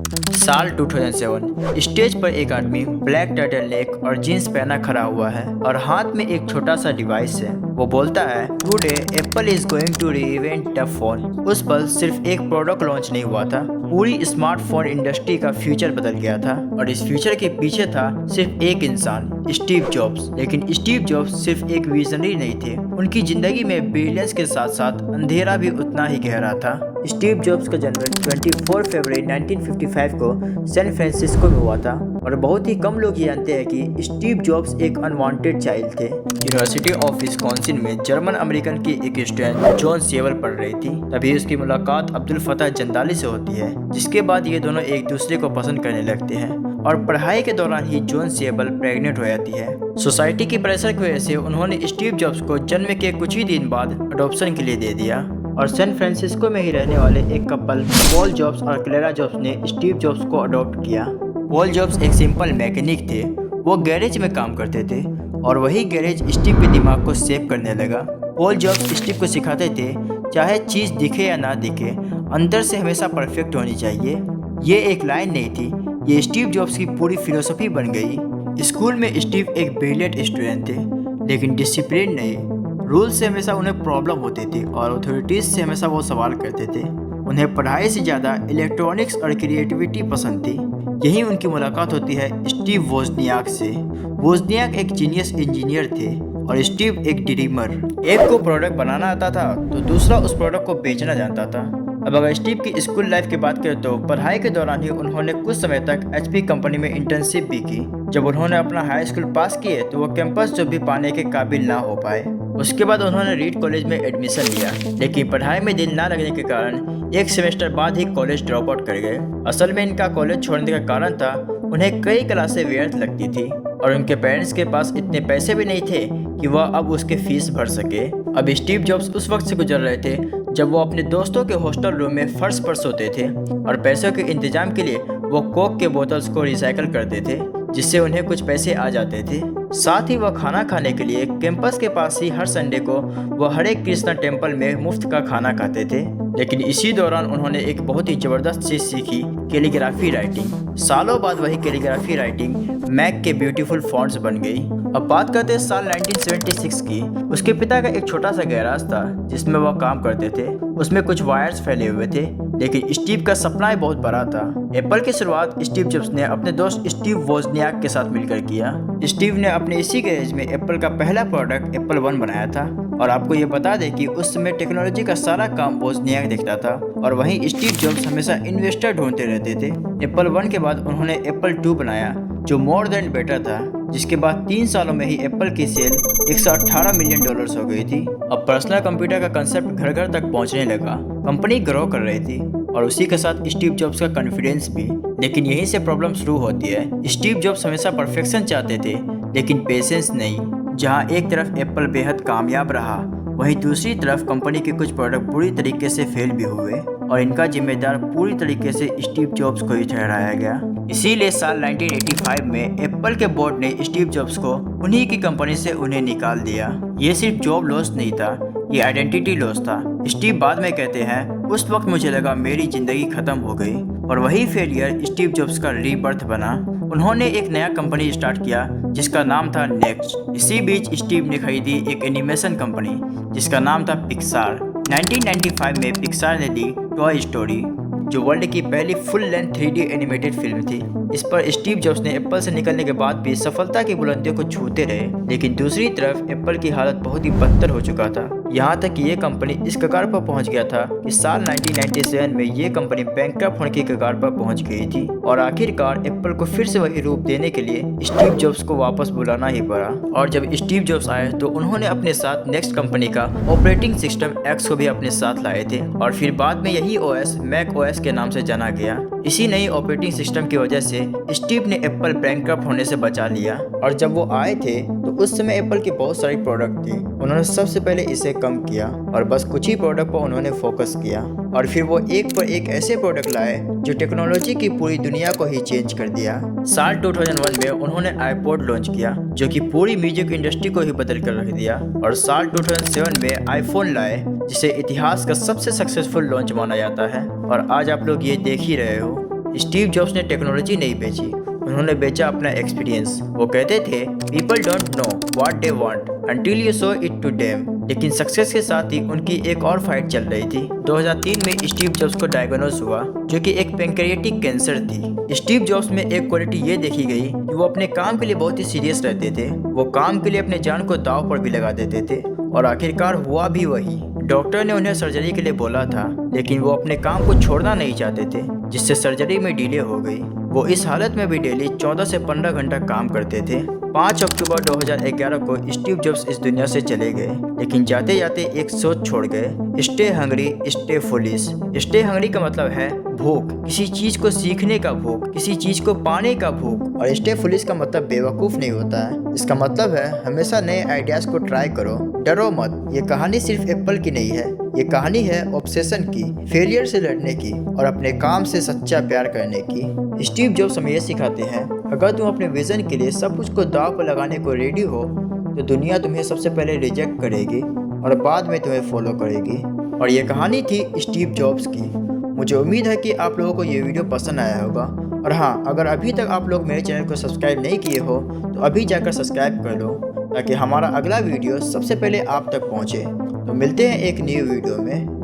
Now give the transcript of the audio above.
साल 2007। स्टेज पर एक आदमी ब्लैक टर्टल नेक और जीन्स पहना खड़ा हुआ है और हाथ में एक छोटा सा डिवाइस है। वो बोलता है, today Apple is going to reinvent the phone. उस पल सिर्फ एक प्रोडक्ट लॉन्च नहीं हुआ था, पूरी स्मार्टफोन इंडस्ट्री का फ्यूचर बदल गया था। और इस फ्यूचर के पीछे था सिर्फ एक इंसान, स्टीव जॉब्स। लेकिन स्टीव जॉब्स सिर्फ एक विजनरी नहीं थे, उनकी जिंदगी में ब्रिलियंस के साथ साथ अंधेरा भी उतना ही गहरा था। स्टीव जॉब्स का जन्म 24 फरवरी 1955 को सैन फ्रांसिस्को में हुआ था और बहुत ही कम लोग जानते हैं कि स्टीव जॉब्स एक अनवांटेड चाइल्ड थे। यूनिवर्सिटी ऑफ विस्कॉन्सिन में जर्मन अमेरिकन की एक स्टूडेंट जॉन सेवल पढ़ रही थी। तभी उसकी मुलाकात अब्दुल फतह जंदाली से होती है, जिसके बाद ये दोनों एक दूसरे को पसंद करने लगते हैं और पढ़ाई के दौरान ही जॉन सेवल प्रेग्नेंट हो जाती है। सोसाइटी की प्रेशर की वजह से उन्होंने स्टीव जॉब्स को जन्म के कुछ ही दिन बाद अडॉप्शन के लिए दे दिया और सैन फ्रांसिस्को में ही रहने वाले एक कपल पॉल जॉब्स और क्लेरा जॉब्स ने स्टीव जॉब्स को अडॉप्ट किया। पॉल जॉब्स एक सिंपल मैकेनिक थे, वो गैरेज में काम करते थे और वही गैरेज स्टीव के दिमाग को सेव करने लगा। पॉल जॉब्स स्टीव को सिखाते थे, चाहे चीज़ दिखे या ना दिखे, अंदर से हमेशा परफेक्ट होनी चाहिए। ये एक लाइन नहीं थी, ये स्टीव जॉब्स की पूरी फिलोसफी बन गई। स्कूल में स्टीव एक ब्रिलियंट स्टूडेंट थे, लेकिन डिसिप्लिन नहीं। रूल से हमेशा उन्हें प्रॉब्लम होती थी और अथॉरिटीज से हमेशा वो सवाल करते थे। उन्हें पढ़ाई से ज़्यादा इलेक्ट्रॉनिक्स और क्रिएटिविटी पसंद थी। यही उनकी मुलाकात होती है स्टीव वोजनियाक से। वोजनियाक एक जीनियस इंजीनियर थे और स्टीव एक ड्रीमर। एक को प्रोडक्ट बनाना आता था तो दूसरा उस प्रोडक्ट को बेचना जानता था। अब अगर स्टीव की स्कूल लाइफ की बात करें तो पढ़ाई के दौरान ही उन्होंने कुछ समय तक एचपी कंपनी में इंटर्नशिप भी की। जब उन्होंने अपना हाई स्कूल पास किए तो वो कैंपस जॉब भी पाने के काबिल ना हो पाए। उसके बाद उन्होंने रीड कॉलेज में एडमिशन लिया, लेकिन पढ़ाई में दिल ना लगने के कारण एक सेमेस्टर बाद ही कॉलेज ड्रॉप आउट कर गए। असल में इनका कॉलेज छोड़ने का कारण था, उन्हें कई क्लासें व्यर्थ लगती थी और उनके पेरेंट्स के पास इतने पैसे भी नहीं थे कि वह अब उसके फीस भर सके। अब स्टीव जॉब्स उस वक्त से गुजर रहे थे जब वो अपने दोस्तों के हॉस्टल रूम में फर्श पर सोते थे और पैसों के इंतजाम के लिए वो कोक के बोतल्स को रिसाइकिल करते थे, जिससे उन्हें कुछ पैसे आ जाते थे। साथ ही वह खाना खाने के लिए कैंपस के पास ही हर संडे को वह हरे कृष्णा टेम्पल में मुफ्त का खाना खाते थे। लेकिन इसी दौरान उन्होंने एक बहुत ही जबरदस्त चीज सीखी, कैलीग्राफी राइटिंग। सालों बाद वही कैलीग्राफी राइटिंग मैक के ब्यूटीफुल फॉन्ट्स बन गई। अब बात करते हैं साल 1976 की। उसके पिता का एक छोटा सा गैराज था जिसमें वह काम करते थे। उसमें कुछ वायर्स फैले हुए थे, लेकिन स्टीव का सपना ही बहुत बड़ा था। एप्पल की शुरुआत स्टीव जॉब्स ने अपने दोस्त स्टीव वोजनियाक के साथ मिलकर किया। स्टीव ने अपने इसी गैरेज में एप्पल का पहला प्रोडक्ट एप्पल 1 बनाया था और आपको ये बता दें कि उस समय टेक्नोलॉजी का सारा काम वोजनियाक देखता था और वहीं स्टीव जॉब्स हमेशा इन्वेस्टर ढूंढते रहते थे। एप्पल 1 के बाद उन्होंने एप्पल 2 बनाया जो मोर देन बेटर था, जिसके बाद 3 सालों में ही एप्पल की सेल $118 मिलियन हो गई थी। अब पर्सनल कंप्यूटर का कंसेप्ट घर घर तक पहुंचने लगा, कंपनी ग्रो कर रही थी और उसी के साथ स्टीव जॉब्स का कॉन्फिडेंस भी। लेकिन यहीं से प्रॉब्लम शुरू होती है। स्टीव जॉब्स हमेशा परफेक्शन चाहते थे, लेकिन पेशेंस नहीं। जहां एक तरफ एप्पल बेहद कामयाब रहा, वहीं दूसरी तरफ कंपनी के कुछ प्रोडक्ट बुरी तरीके से फेल भी हुए और इनका जिम्मेदार पूरी तरीके से स्टीव जॉब्स को ही ठहराया गया। इसीलिए साल 1985 में एप्पल के बोर्ड ने स्टीव जॉब्स को उन्हीं की कंपनी से उन्हें निकाल दिया। ये सिर्फ जॉब लॉस नहीं था, ये आइडेंटिटी लॉस था। स्टीव बाद में कहते हैं, उस वक्त मुझे लगा मेरी जिंदगी खत्म हो गई और वही फेलियर स्टीव जॉब्स का रीबर्थ बना। उन्होंने एक नया कंपनी स्टार्ट किया जिसका नाम था नेक्स्ट। इसी बीच स्टीव ने खरीदी एक एनिमेशन कंपनी जिसका नाम था पिक्सार। 1995 में पिक्सार ने दी टॉय स्टोरी, जो वर्ल्ड की पहली full length 3D animated film थी। इस पर स्टीव जॉब्स ने एप्पल से निकलने के बाद भी सफलता की बुलंदियों को छूते रहे, लेकिन दूसरी तरफ एप्पल की हालत बहुत ही बदतर हो चुका था। यहाँ तक कि ये कंपनी इस कगार पर पहुँच गया था कि साल 1997 में ये कंपनी बैंकक्रप्ट होने की कगार पर पहुँच गई थी और आखिरकार एप्पल को फिर से वही रूप देने के लिए स्टीव जॉब्स को वापस बुलाना ही पड़ा। और जब स्टीव जॉब्स आए तो उन्होंने अपने साथ नेक्स्ट कंपनी का ऑपरेटिंग सिस्टम एक्स को भी अपने साथ लाए थे और फिर बाद में यही ओएस मैक ओएस के नाम से जाना गया। इसी नई ऑपरेटिंग सिस्टम की वजह से स्टीव ने एप्पल बैंकक्रप्ट होने से बचा लिया। और जब वो आए थे तो उस समय एप्पल की बहुत सारी प्रोडक्ट थी। उन्होंने सबसे पहले इसे कम किया और बस कुछ ही प्रोडक्ट पर उन्होंने फोकस किया और फिर वो एक पर एक ऐसे प्रोडक्ट लाए जो टेक्नोलॉजी की पूरी दुनिया को ही चेंज कर दिया। साल 2001 में उन्होंने आईपॉड लॉन्च किया जो कि पूरी म्यूजिक इंडस्ट्री को ही बदल कर रख दिया और साल 2007 में आईफोन लाए जिसे इतिहास का सबसे सक्सेसफुल लॉन्च माना जाता है। और आज आप लोग ये देख ही रहे हो, स्टीव जॉब्स ने टेक्नोलॉजी नहीं बेची, उन्होंने बेचा अपना एक्सपीरियंस। वो कहते थे people don't know what they want until you show it to them. लेकिन सक्सेस के साथ ही उनकी एक और फाइट चल रही थी। 2003 में स्टीव जॉब्स को डायग्नोज हुआ, जो कि एक पैंक्रियाटिक कैंसर थी। स्टीव जॉब्स में एक क्वालिटी ये देखी गई कि वो अपने काम के लिए बहुत ही सीरियस रहते थे। वो काम के लिए अपने जान को दांव पर भी लगा देते थे और आखिरकार हुआ भी वही। डॉक्टर ने उन्हें सर्जरी के लिए बोला था, लेकिन वो अपने काम को छोड़ना नहीं चाहते थे, जिससे सर्जरी में डिले हो गई। वो इस हालत में भी डेली 14 से 15 घंटा काम करते थे। 5 अक्टूबर 2011 को स्टीव जॉब्स इस दुनिया से चले गए, लेकिन जाते जाते एक सोच छोड़ गए, stay hungry stay foolish. Stay hungry का मतलब है भूख, किसी चीज को सीखने का भूख, किसी चीज को पाने का भूख। और स्टे फुलिश का मतलब बेवकूफ नहीं होता है। इसका मतलब है हमेशा नए आइडियाज को ट्राई करो, डरो मत। ये कहानी सिर्फ एप्पल की नहीं है, ये कहानी है ऑब्सेशन की, फेलियर से लड़ने की और अपने काम से सच्चा प्यार करने की। स्टीव जॉब्स हमें ये सिखाते हैं, अगर तुम अपने विजन के लिए सब कुछ को दांव पर लगाने को रेडी हो, तो दुनिया तुम्हें सबसे पहले रिजेक्ट करेगी और बाद में तुम्हें फॉलो करेगी। और ये कहानी थी स्टीव जॉब्स की। मुझे उम्मीद है कि आप लोगों को ये वीडियो पसंद आया होगा। और हाँ, अगर अभी तक आप लोग मेरे चैनल को सब्सक्राइब नहीं किए हो तो अभी जाकर सब्सक्राइब कर लो, ताकि हमारा अगला वीडियो सबसे पहले आप तक पहुँचे। तो मिलते हैं एक न्यू वीडियो में।